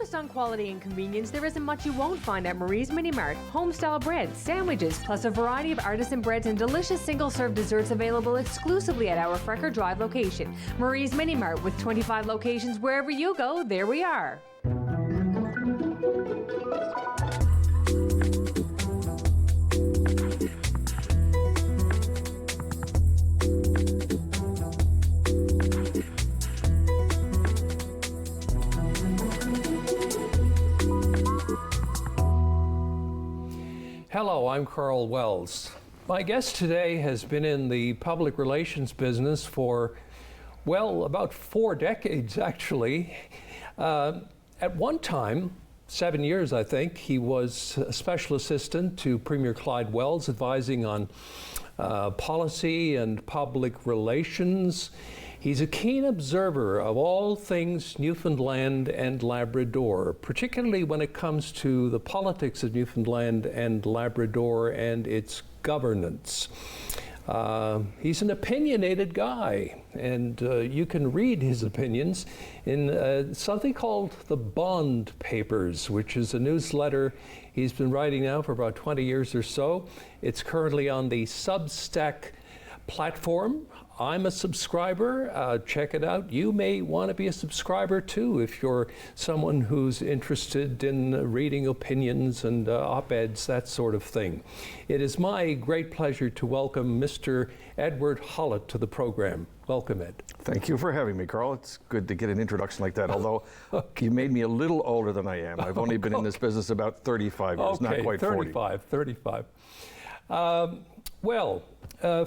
Focused on quality and convenience, there isn't much you won't find at Marie's Mini Mart. Home-style breads, sandwiches, plus a variety of artisan breads and delicious single-serve desserts available exclusively at our Frecker Drive location. Marie's Mini Mart, with 25 locations wherever you go, there we are. Hello, I'm Karl Wells. My guest today has been in the public relations business for, well, about 4 decades, actually. At one time, 7 years, I think, he was a special assistant to Premier Karl Wells, advising on policy and public relations. He's a keen observer of all things Newfoundland and Labrador, particularly when it comes to the politics of Newfoundland and Labrador and its governance. He's an opinionated guy, and you can read his opinions in something called the Bond Papers, which is a newsletter he's been writing now for about 20 years or so. It's currently on the Substack platform. I'm a subscriber. Check it out. You may want to be a subscriber too if you're someone who's interested in reading opinions and op-eds, that sort of thing. It is my great pleasure to welcome Mr. Edward Hollett to the program. Welcome, Ed. Thank you for having me, Karl. It's good to get an introduction like that, although you made me a little older than I am. I've only been in this business about 35 years, not quite 40. 35.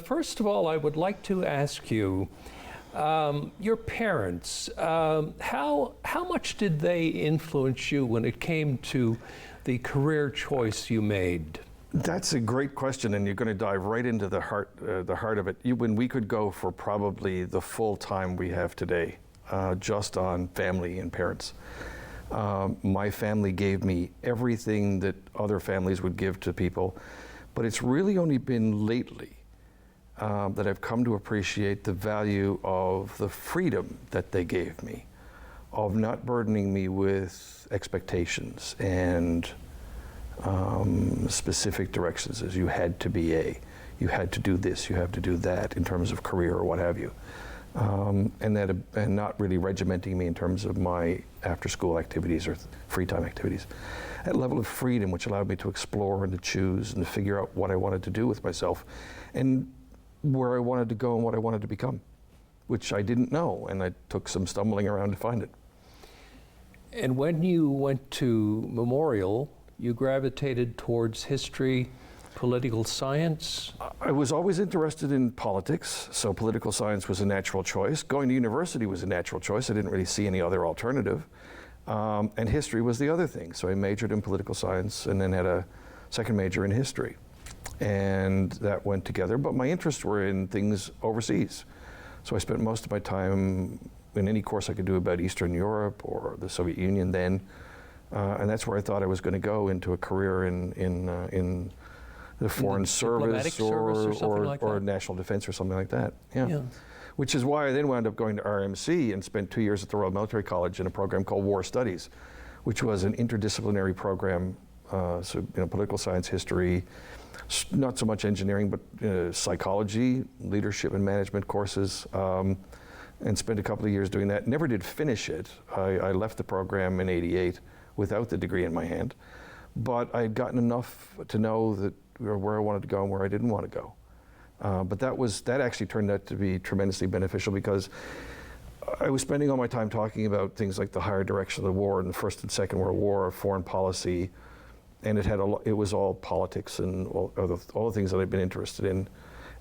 First of all, I would like to ask you, your parents, how much did they influence you when it came to the career choice you made? That's a great question, and you're going to dive right into the heart of it. When we could go for probably the full time we have today, just on family and parents. My family gave me everything that other families would give to people, but it's really only been lately that I've come to appreciate the value of the freedom that they gave me, of not burdening me with expectations and specific directions, as you had to be you had to do this, you have to do that in terms of career or what have you, and not really regimenting me in terms of my after-school activities or free time activities. That level of freedom which allowed me to explore and to choose and to figure out what I wanted to do with myself and where I wanted to go and what I wanted to become, which I didn't know, and I took some stumbling around to find it. And when you went to Memorial, you gravitated towards history, political science? I was always interested in politics, so political science was a natural choice. Going to university was a natural choice. I didn't really see any other alternative. And history was the other thing. So I majored in political science and then had a second major in history. And that went together, but my interests were in things overseas. So I spent most of my time in any course I could do about Eastern Europe or the Soviet Union then. And that's where I thought I was going to go, into a career in the foreign service or national defense or something like that. Yeah. Which is why I then wound up going to RMC and spent 2 years at the Royal Military College in a program called War Studies, which was an interdisciplinary program, political science, history, not so much engineering, but psychology, leadership and management courses, and spent a couple of years doing that. Never did finish it. I left the program in '88 without the degree in my hand, but I had gotten enough to know that where I wanted to go and where I didn't want to go. But that actually turned out to be tremendously beneficial, because I was spending all my time talking about things like the higher direction of the war and the First and Second World War, foreign policy, and it was all politics and all the things that I'd been interested in,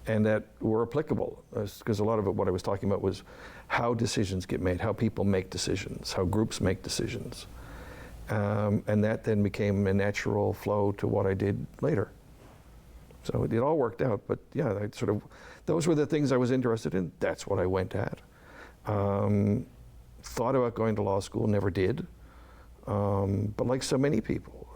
and that were applicable, because a lot of it, what I was talking about, was how decisions get made, how people make decisions, how groups make decisions, and that then became a natural flow to what I did later. So it all worked out, but yeah, those were the things I was interested in. That's what I went at. Thought about going to law school, never did. But like so many people,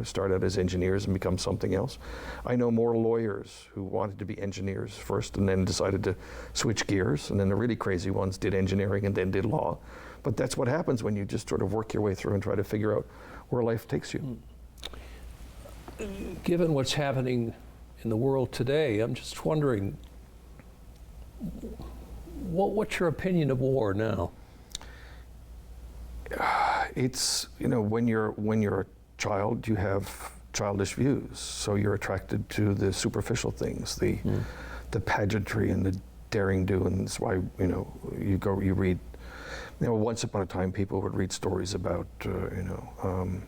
start out as engineers and become something else. I know more lawyers who wanted to be engineers first and then decided to switch gears, and then the really crazy ones did engineering and then did law. But that's what happens when you just sort of work your way through and try to figure out where life takes you. Given what's happening in the world today, I'm just wondering, what's your opinion of war now? It's, when you're a child, you have childish views, so you're attracted to the superficial things, the pageantry and the daring do, and that's why you read. Once upon a time, people would read stories about the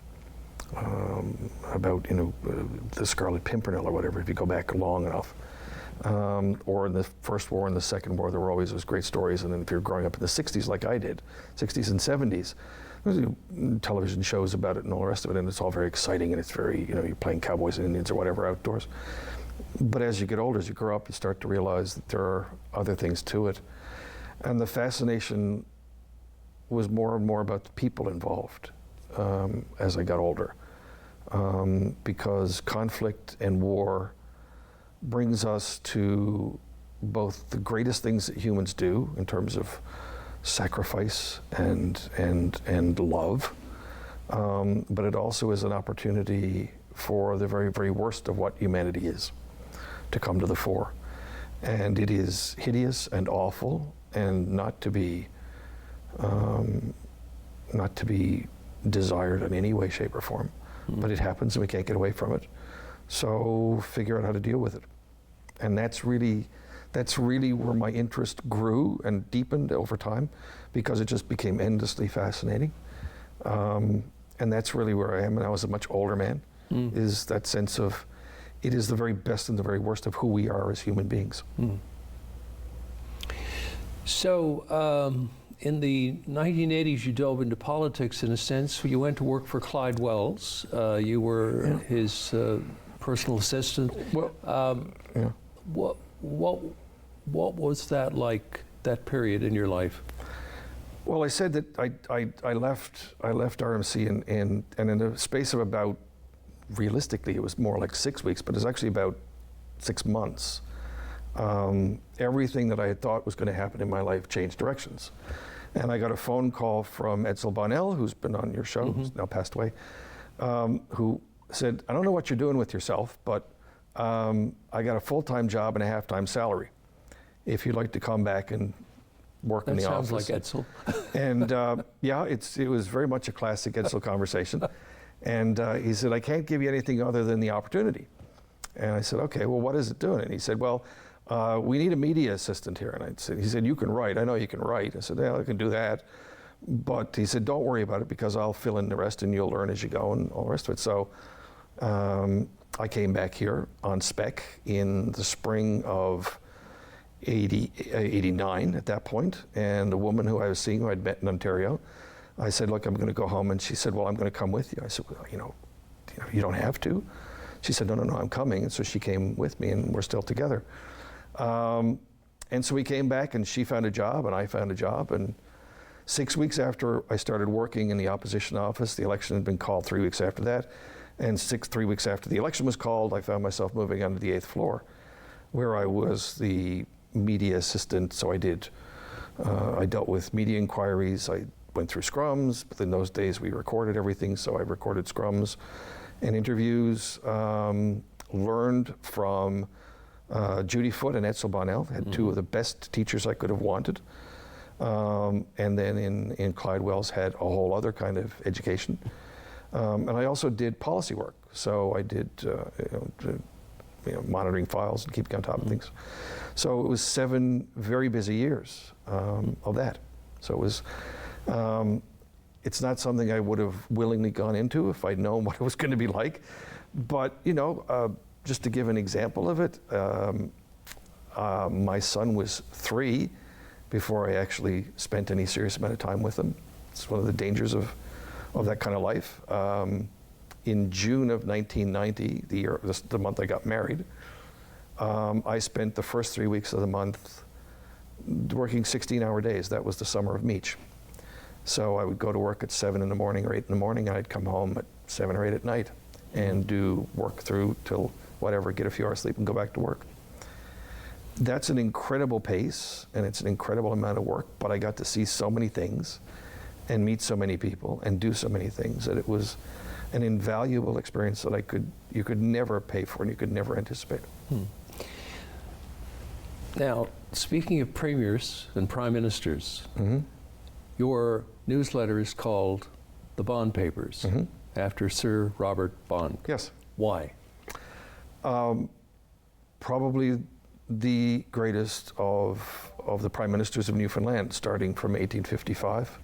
Scarlet Pimpernel or whatever, if you go back long enough. Or in the First War and the Second War, there were always those great stories. And then if you're growing up in the 60s like I did, 60s and 70s, there was television shows about it and all the rest of it, and it's all very exciting, and it's very, you're playing cowboys and Indians or whatever outdoors. But as you get older, as you grow up, you start to realize that there are other things to it. And the fascination was more and more about the people involved as I got older. Because conflict and war brings us to both the greatest things that humans do in terms of sacrifice and love, but it also is an opportunity for the very, very worst of what humanity is to come to the fore. And it is hideous and awful and not to be desired in any way, shape, or form. But it happens and we can't get away from it. So figure out how to deal with it. And that's really where my interest grew and deepened over time, because it just became endlessly fascinating. And that's really where I am now as a much older man, is that sense of it is the very best and the very worst of who we are as human beings. So in the 1980s, you dove into politics in a sense. You went to work for Karl Wells. You were his personal assistant. What was that like, that period in your life? Well, I said that I left RMC and in a space of about, realistically, it was more like 6 weeks, but it was actually about 6 months. Everything that I had thought was going to happen in my life changed directions. And I got a phone call from Edsel Bonnell, who's been on your show, who's now passed away, who said, I don't know what you're doing with yourself, but I got a full-time job and a half-time salary if you'd like to come back and work in the office. That sounds like Edsel. And yeah, it was very much a classic Edsel conversation. And he said, I can't give you anything other than the opportunity. And I said, okay, well, what is it doing? And he said, well, we need a media assistant here. And he said, you can write. I know you can write. I said, yeah, I can do that. But he said, don't worry about it, because I'll fill in the rest and you'll learn as you go and all the rest of it. So I came back here on spec in the spring of 89 at that point. And a woman who I was seeing, who I'd met in Ontario, I said, look, I'm going to go home. And she said, well, I'm going to come with you. I said, well, you don't have to. She said, no, I'm coming. And so she came with me, and we're still together. And so we came back, and she found a job, and I found a job. And 6 weeks after I started working in the opposition office, the election had been called 3 weeks after that. And 3 weeks after the election was called, I found myself moving onto the 8th floor, where I was the media assistant. So I dealt with media inquiries. I went through scrums, but in those days we recorded everything. So I recorded scrums and interviews, learned from Judy Foote and Edsel Bonnell, had two of the best teachers I could have wanted. And then in Karl Wells had a whole other kind of education. And I also did policy work. So I did monitoring files and keeping on top of things. So it was 7 very busy years of that. So it was, it's not something I would have willingly gone into if I'd known what it was going to be like. But, just to give an example of it, my son was 3 before I actually spent any serious amount of time with him. It's one of the dangers of that kind of life. In June of 1990, the month I got married, I spent the first 3 weeks of the month working 16-hour days. That was the summer of Meech. So I would go to work at 7 in the morning or 8 in the morning, and I'd come home at 7 or 8 at night and do work through till whatever, get a few hours sleep and go back to work. That's an incredible pace, and it's an incredible amount of work, but I got to see so many things and meet so many people and do so many things that it was an invaluable experience that you could never pay for and you could never anticipate. Now, speaking of premiers and prime ministers, your newsletter is called The Bond Papers, after Sir Robert Bond. Yes. Why? Probably the greatest of the prime ministers of Newfoundland, starting from 1855.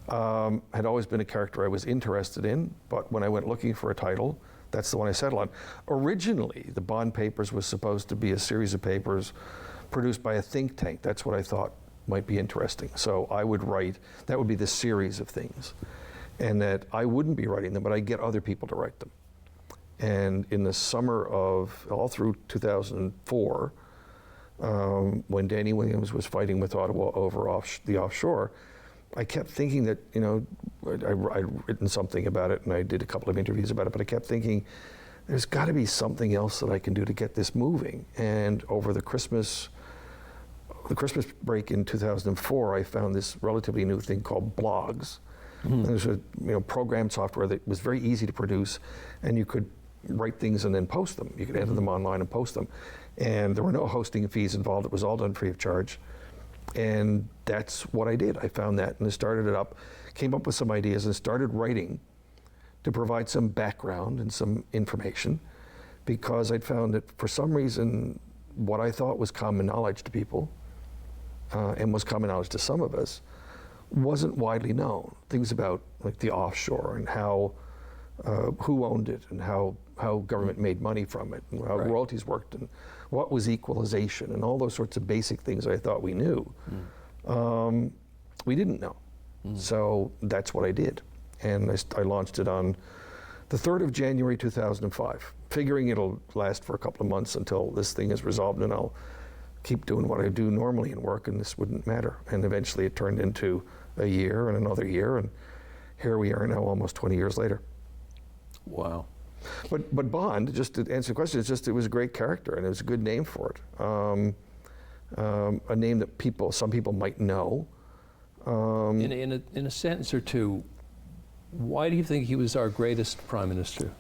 Had always been a character I was interested in, but when I went looking for a title, that's the one I settled on. Originally, the Bond Papers was supposed to be a series of papers produced by a think tank. That's what I thought might be interesting. So I would write, that would be the series of things, and that I wouldn't be writing them, but I'd get other people to write them. And in the summer of, all through 2004, when Danny Williams was fighting with Ottawa over the offshore, I kept thinking that, you know, I'd written something about it and I did a couple of interviews about it, but I kept thinking, there's got to be something else that I can do to get this moving. And over the Christmas break in 2004, I found this relatively new thing called blogs. There's a program software that was very easy to produce, and you could write things and then post them. You could enter them online and post them. And there were no hosting fees involved. It was all done free of charge. And that's what I did. I found that and I started it up, came up with some ideas and started writing to provide some background and some information, because I'd found that for some reason what I thought was common knowledge to people and was common knowledge to some of us wasn't widely known. Things about like the offshore and how who owned it and how government made money from it and how royalties worked and what was equalization and all those sorts of basic things I thought we knew. We didn't know. So that's what I did. And I launched it on the 3rd of January 2005, figuring it'll last for a couple of months until this thing is resolved and I'll keep doing what I do normally in work and this wouldn't matter. And eventually it turned into a year and another year, and here we are now almost 20 years later. Wow. But Bond, just to answer the question, it was a great character and it was a good name for it. A name that some people might know. In a sentence or two, why do you think he was our greatest prime minister?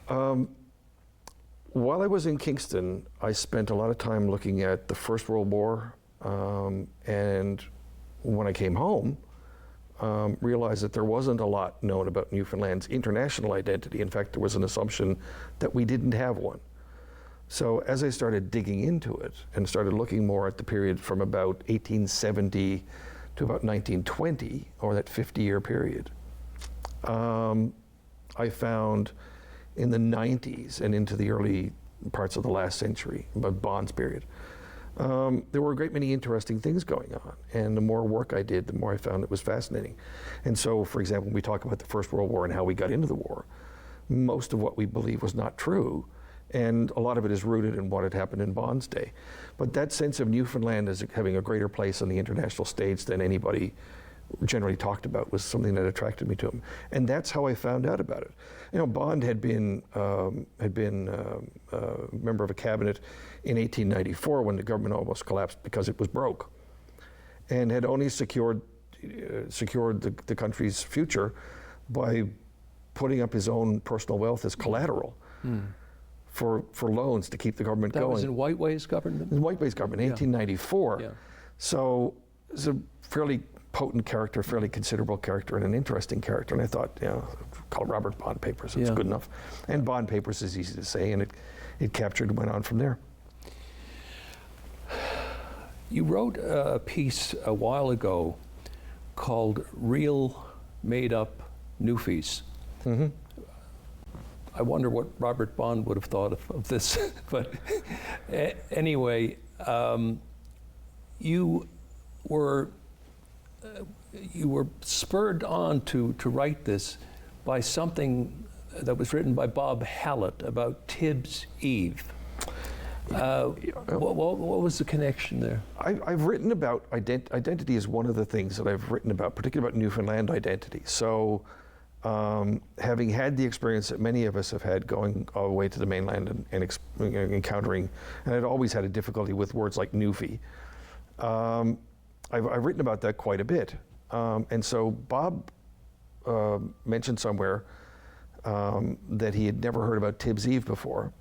While I was in Kingston, I spent a lot of time looking at the First World War, and when I came home, realized that there wasn't a lot known about Newfoundland's international identity. In fact, there was an assumption that we didn't have one. So as I started digging into it and started looking more at the period from about 1870 to about 1920, or that 50-year period, I found in the 90s and into the early parts of the last century, about Bond's period, there were a great many interesting things going on. And the more work I did, the more I found it was fascinating. And so, for example, when we talk about the First World War and how we got into the war, most of what we believe was not true. And a lot of it is rooted in what had happened in Bond's day. But that sense of Newfoundland as having a greater place on the international stage than anybody generally talked about was something that attracted me to him. And that's how I found out about it. You know, Bond had been a member of a cabinet in 1894 when the government almost collapsed because it was broke, and had only secured the country's future by putting up his own personal wealth as collateral for loans to keep the government going. That was in Whiteway's government? In Whiteway's government, in 1894. Yeah. So it's a fairly potent character, fairly considerable character, and an interesting character. And I thought, call it Robert Bond Papers. It's good enough. And Bond Papers is easy to say, and it captured and went on from there. You wrote a piece a while ago called Real Made Up Newfies. I wonder what Robert Bond would have thought of this. But anyway, you were spurred on to write this by something that was written by Bob Hollett about Tibbs Eve. What was the connection there? I've written about identity is one of the things that I've written about, particularly about Newfoundland identity. So having had the experience that many of us have had going all the way to the mainland and encountering, and I'd always had a difficulty with words like Newfie. I've written about that quite a bit. And so Bob mentioned somewhere that he had never heard about Tibbs Eve before.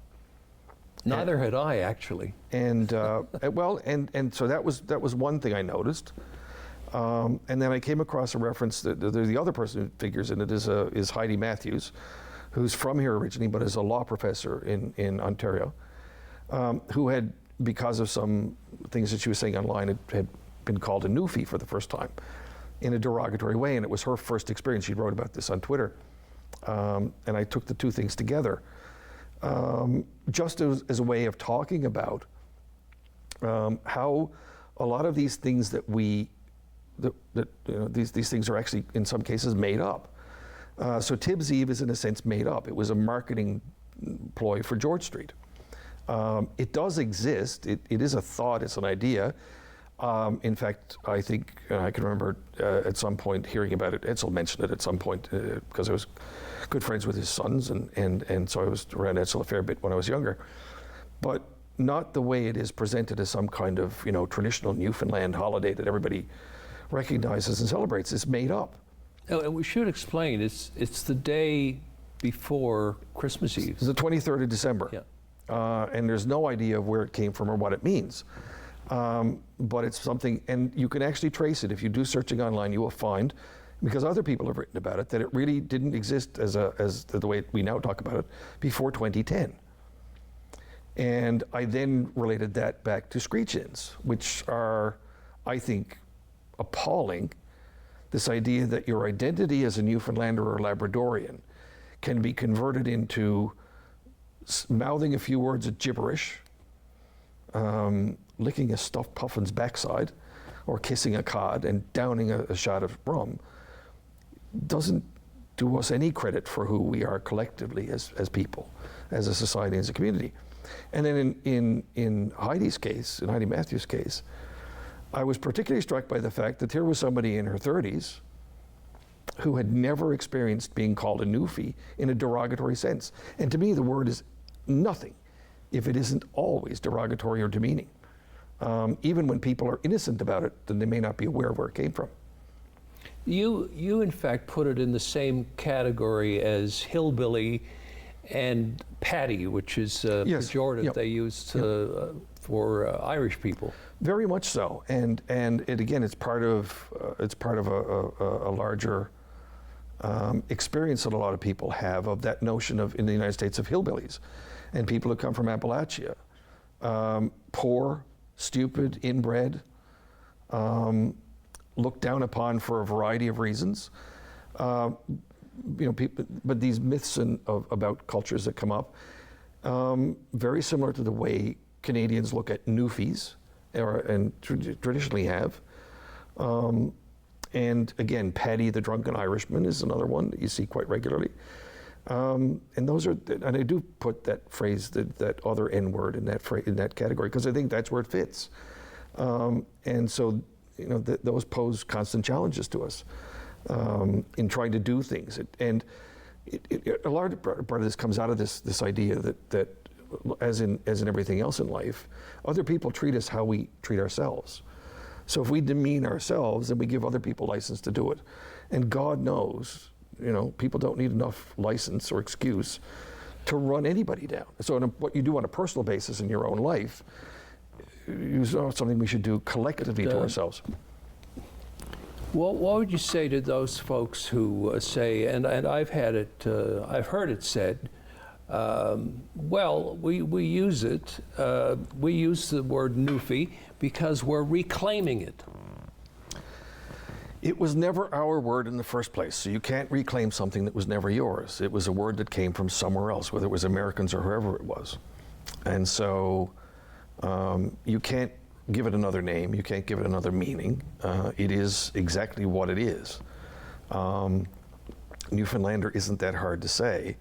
Neither had I, actually. And well, and so that was one thing I noticed. And then I came across a reference that the other person who figures in it is Heidi Matthews, who's from here originally, but is a law professor in Ontario, who had, because of some things that she was saying online, had been called a newfie for the first time in a derogatory way, and it was her first experience. She wrote about this on Twitter, and I took the two things together, just as a way of talking about how a lot of these things that these things are actually in some cases made up. So Tibbs Eve is in a sense made up. It was a marketing ploy for George Street. It does exist. It is a thought. It's an idea. In fact, I think I can remember at some point hearing about it. Edsel mentioned it at some point because I was good friends with his sons, and so I was around Edsel a fair bit when I was younger. But not the way it is presented as some kind of traditional Newfoundland holiday that everybody recognizes and celebrates. It's made up. Oh, and we should explain, it's the day before Christmas Eve. It's the 23rd of December. Yeah. And there's no idea of where it came from or what it means. But it's something, and you can actually trace it. If you do searching online, you will find, because other people have written about it, that it really didn't exist as the way we now talk about it before 2010. And I then related that back to screech-ins, which are, I think, appalling. This idea that your identity as a Newfoundlander or Labradorian can be converted into mouthing a few words of gibberish, licking a stuffed puffin's backside, or kissing a cod and downing a shot of rum, doesn't do us any credit for who we are collectively as people, as a society, as a community. And then in Heidi's case, in Heidi Matthews' case, I was particularly struck by the fact that here was somebody in her 30s who had never experienced being called a newfie in a derogatory sense. And to me, the word is nothing if it isn't always derogatory or demeaning. Even when people are innocent about it, then they may not be aware of where it came from. You in fact put it in the same category as hillbilly and paddy, which is Yes. pejorative Yep. they use for Irish people. Very much so, and it again, it's part of a larger experience that a lot of people have of that notion of, in the United States, of hillbillies, and people who come from Appalachia, poor, stupid, inbred, looked down upon for a variety of reasons. People, but these myths about cultures that come up, very similar to the way Canadians look at newfies, and traditionally have. And again, Paddy the Drunken Irishman is another one that you see quite regularly. And those are, and I do put that phrase, that other N-word in that category, because I think that's where it fits. And so, those pose constant challenges to us in trying to do things. And a large part of this comes out of this idea that as in everything else in life, other people treat us how we treat ourselves. So if we demean ourselves, then we give other people license to do it. And God knows, people don't need enough license or excuse to run anybody down. So what you do on a personal basis in your own life is something we should do collectively to ourselves. What would you say to those folks who say, and I've heard it said, well, we use it. We use the word newfie because we're reclaiming it. It was never our word in the first place, so you can't reclaim something that was never yours. It was a word that came from somewhere else, whether it was Americans or whoever it was. And so you can't give it another name, you can't give it another meaning. It is exactly what it is. Newfoundlander isn't that hard to say.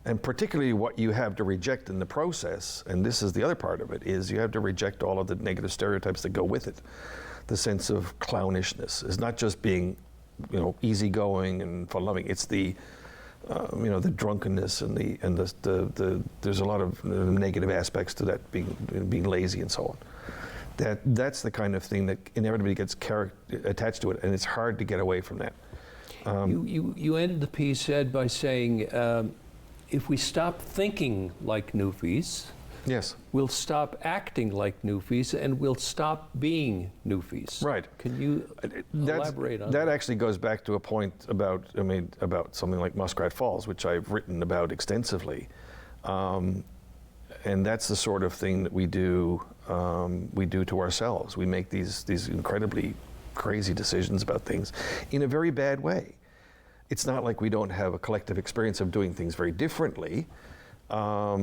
And particularly what you have to reject in the process, and this is the other part of it, is you have to reject all of the negative stereotypes that go with it. The sense of clownishness is not just being, easygoing and fun-loving. It's the drunkenness and there's a lot of negative aspects to that, being lazy and so on. That's the kind of thing that inevitably gets attached to it, and it's hard to get away from that. You ended the piece, Ed, by saying if we stop thinking like Newfies, yes, we'll stop acting like Newfies, and we'll stop being Newfies. Right. Can you elaborate on that? That actually goes back to a point about something like Muskrat Falls, which I've written about extensively, and that's the sort of thing that we do to ourselves. We make these incredibly crazy decisions about things in a very bad way. It's not like we don't have a collective experience of doing things very differently, but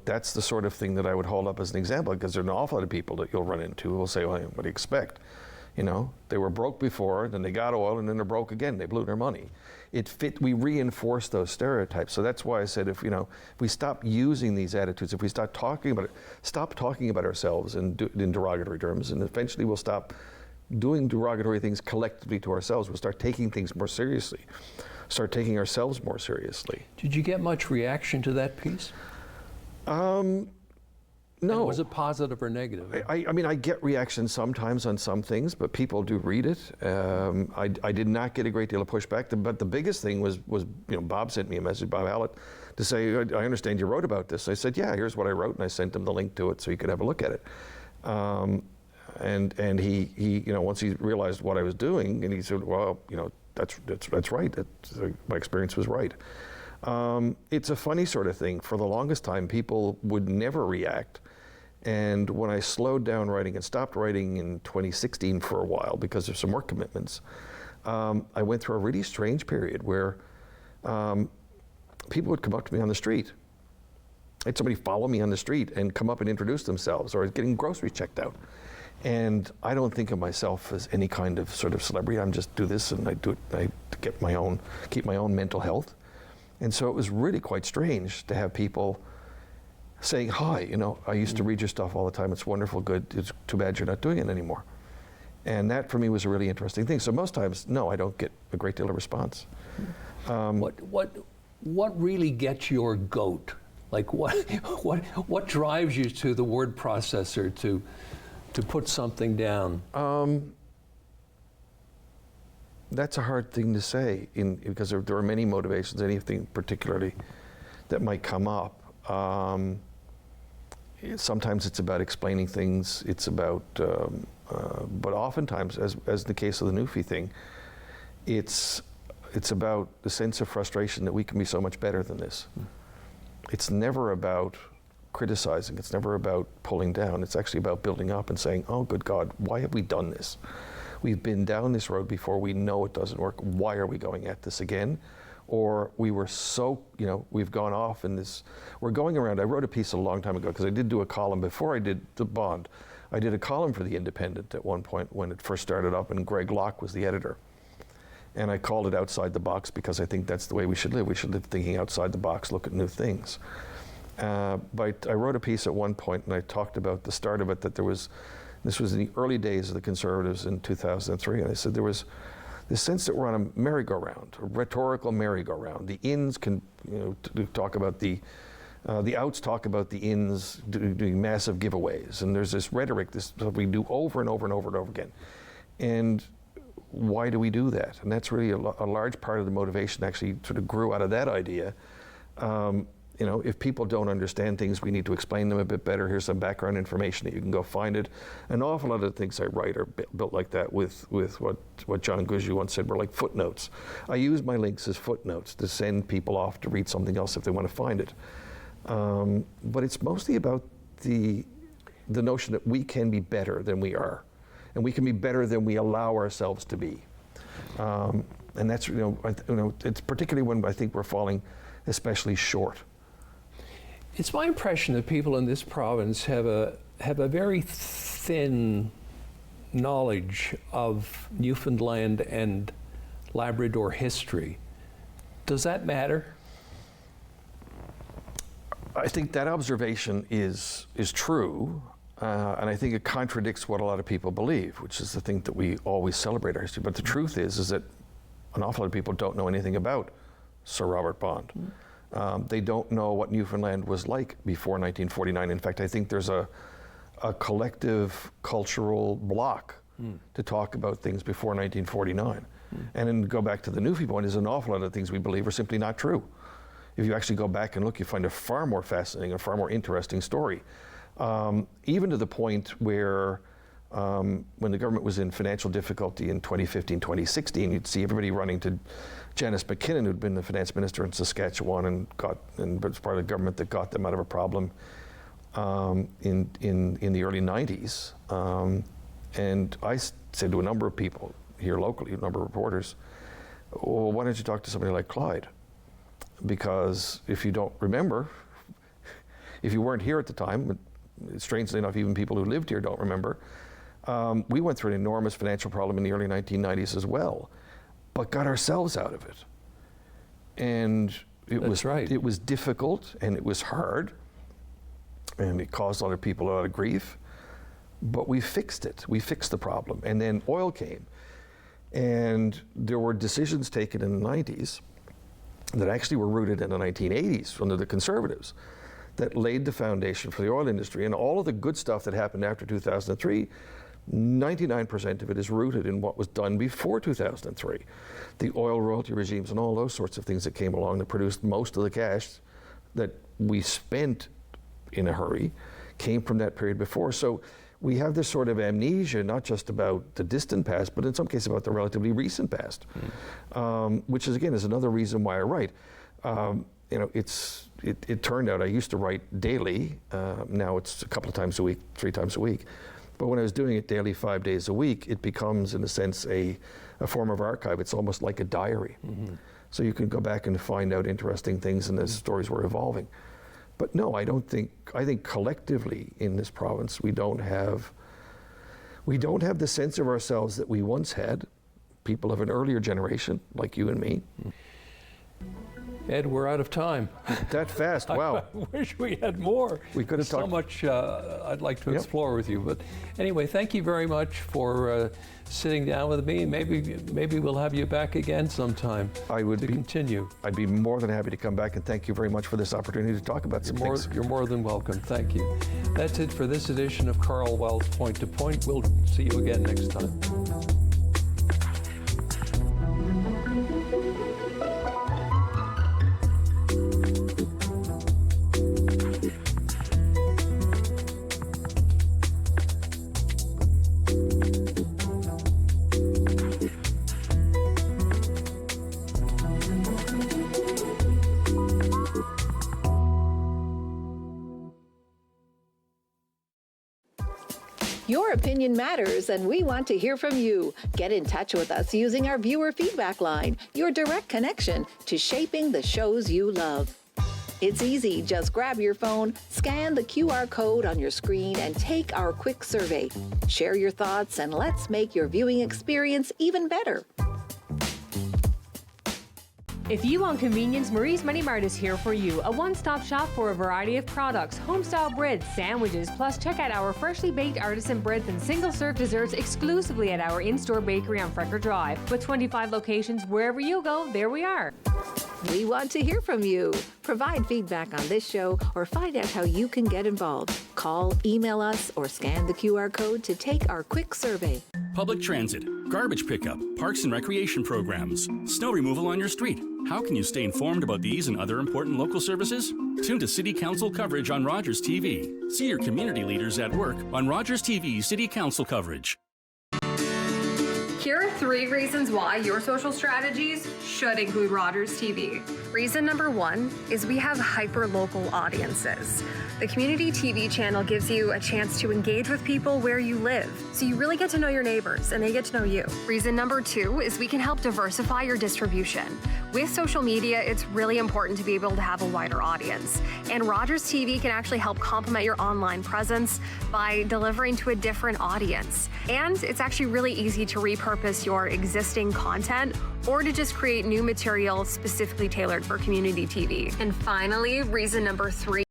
that's the sort of thing that I would hold up as an example, because there are an awful lot of people that you'll run into who will say, well, what do you expect? You know, they were broke before, then they got oil, and then they're broke again. They blew their money. We reinforce those stereotypes. So that's why I said, if we stop using these attitudes, if we stop talking about ourselves in derogatory terms, and eventually we'll stop doing derogatory things collectively to ourselves. We'll start taking things more seriously, start taking ourselves more seriously. Did you get much reaction to that piece? No. And was it positive or negative? I mean, I get reactions sometimes on some things, but people do read it. I did not get a great deal of pushback, but the biggest thing was Bob sent me a message, Bob Hollett, to say, I understand you wrote about this. I said, yeah, here's what I wrote, and I sent him the link to it so he could have a look at it. And he once he realized what I was doing, and he said, well, that's right. My experience was right. It's a funny sort of thing. For the longest time, people would never react. And when I slowed down writing and stopped writing in 2016 for a while because of some work commitments, I went through a really strange period where people would come up to me on the street. I had somebody follow me on the street and come up and introduce themselves, or getting groceries checked out. And I don't think of myself as any kind of sort of celebrity. I'm just do this, and I do it to keep my own mental health. And so it was really quite strange to have people saying, hi, I used to read your stuff all the time. It's wonderful, good. It's too bad you're not doing it anymore. And that for me was a really interesting thing. So most times, no, I don't get a great deal of response. What really gets your goat? Like what drives you to the word processor to put something down? That's a hard thing to say because there are many motivations, anything particularly that might come up. Sometimes it's about explaining things. It's about, but oftentimes, as the case of the Newfie thing, it's about the sense of frustration that we can be so much better than this. It's never about criticizing. It's never about pulling down. It's actually about building up and saying, oh, good God, why have we done this? We've been down this road before. We know it doesn't work. Why are we going at this again? Or we were so, we've gone off in this, we're going around. I wrote a piece a long time ago because I did do a column before I did the Bond. I did a column for The Independent at one point when it first started up, and Greg Locke was the editor. And I called it Outside the Box because I think that's the way we should live. We should live thinking outside the box, look at new things. But I wrote a piece at one point, and I talked about the start of it, that this was in the early days of the Conservatives in 2003, and I said there was this sense that we're on a merry-go-round, a rhetorical merry-go-round. The ins can talk about the outs talk about the ins doing massive giveaways, and there's this rhetoric this we do over and over and over and over again. And why do we do that? And that's really a large part of the motivation actually sort of grew out of that idea. If people don't understand things, we need to explain them a bit better. Here's some background information that you can go find it. An awful lot of the things I write are built like that with what John Guzzi once said were like footnotes. I use my links as footnotes to send people off to read something else if they want to find it. But it's mostly about the notion that we can be better than we are. And we can be better than we allow ourselves to be. And that's, it's particularly when I think we're falling especially short. It's my impression that people in this province have a very thin knowledge of Newfoundland and Labrador history. Does that matter? I think that observation is true, and I think it contradicts what a lot of people believe, which is the thing that we always celebrate our history. But the truth is that an awful lot of people don't know anything about Sir Robert Bond. They don't know what Newfoundland was like before 1949. In fact, I think there's a a collective cultural bloc to talk about things before 1949. And then go back to the Newfie point, is an awful lot of things we believe are simply not true. If you actually go back and look, you find a far more fascinating and far more interesting story. Even to the point where when the government was in financial difficulty in 2015, 2016, you'd see everybody running to Janice McKinnon, who'd been the finance minister in Saskatchewan and was part of the government that got them out of a problem in the early 90s. And I said to a number of people here locally, a number of reporters, well, why don't you talk to somebody like Clyde? Because if you don't remember, if you weren't here at the time, strangely enough, even people who lived here don't remember, we went through an enormous financial problem in the early 1990s as well, but got ourselves out of it. And it was difficult, and it was hard, and it caused other people a lot of grief, but we fixed it. We fixed the problem. And then oil came, and there were decisions taken in the 90s that actually were rooted in the 1980s under the Conservatives that laid the foundation for the oil industry. And all of the good stuff that happened after 2003, 99% of it is rooted in what was done before 2003. The oil royalty regimes and all those sorts of things that came along that produced most of the cash that we spent in a hurry came from that period before. So we have this sort of amnesia, not just about the distant past, but in some cases about the relatively recent past, which is, again, is another reason why I write. You know, it turned out I used to write daily. Now it's a couple of times a week, 3 times a week. But when I was doing it daily 5 days a week, it becomes, in a sense, a form of archive. It's almost like a diary. So you can go back and find out interesting things, and the stories were evolving. But no, I think collectively in this province, we don't have the sense of ourselves that we once had, people of an earlier generation, like you and me. Ed, we're out of time. That fast, wow. I wish we had more. We could have so talked. much I'd like to explore with you. But anyway, thank you very much for sitting down with me. Maybe we'll have you back again sometime continue. I'd be more than happy to come back, and thank you very much for this opportunity to talk about some things. You're more than welcome. Thank you. That's it for this edition of Karl Wells Point to Point. We'll see you again next time. Your opinion matters, and we want to hear from you. Get in touch with us using our viewer feedback line, your direct connection to shaping the shows you love. It's easy. Just grab your phone, scan the QR code on your screen, and take our quick survey. Share your thoughts, and let's make your viewing experience even better. If you want convenience, Marie's Mini Mart is here for you. A one-stop shop for a variety of products, home-style breads, sandwiches, plus check out our freshly baked artisan breads and single-serve desserts exclusively at our in-store bakery on Frecker Drive. With 25 locations, wherever you go, there we are. We want to hear from you. Provide feedback on this show or find out how you can get involved. Call, email us, or scan the QR code to take our quick survey. Public transit, garbage pickup, parks and recreation programs, snow removal on your street. How can you stay informed about these and other important local services? Tune to City Council coverage on Rogers TV. See your community leaders at work on Rogers TV City Council coverage. Here are 3 reasons why your social strategies should include Rogers TV. Reason number 1 is we have hyper-local audiences. The community TV channel gives you a chance to engage with people where you live, so you really get to know your neighbors and they get to know you. Reason number 2 is we can help diversify your distribution. With social media, it's really important to be able to have a wider audience, and Rogers TV can actually help complement your online presence by delivering to a different audience. And it's actually really easy to repurpose your existing content or to just create new material specifically tailored for community TV. And finally, reason number 3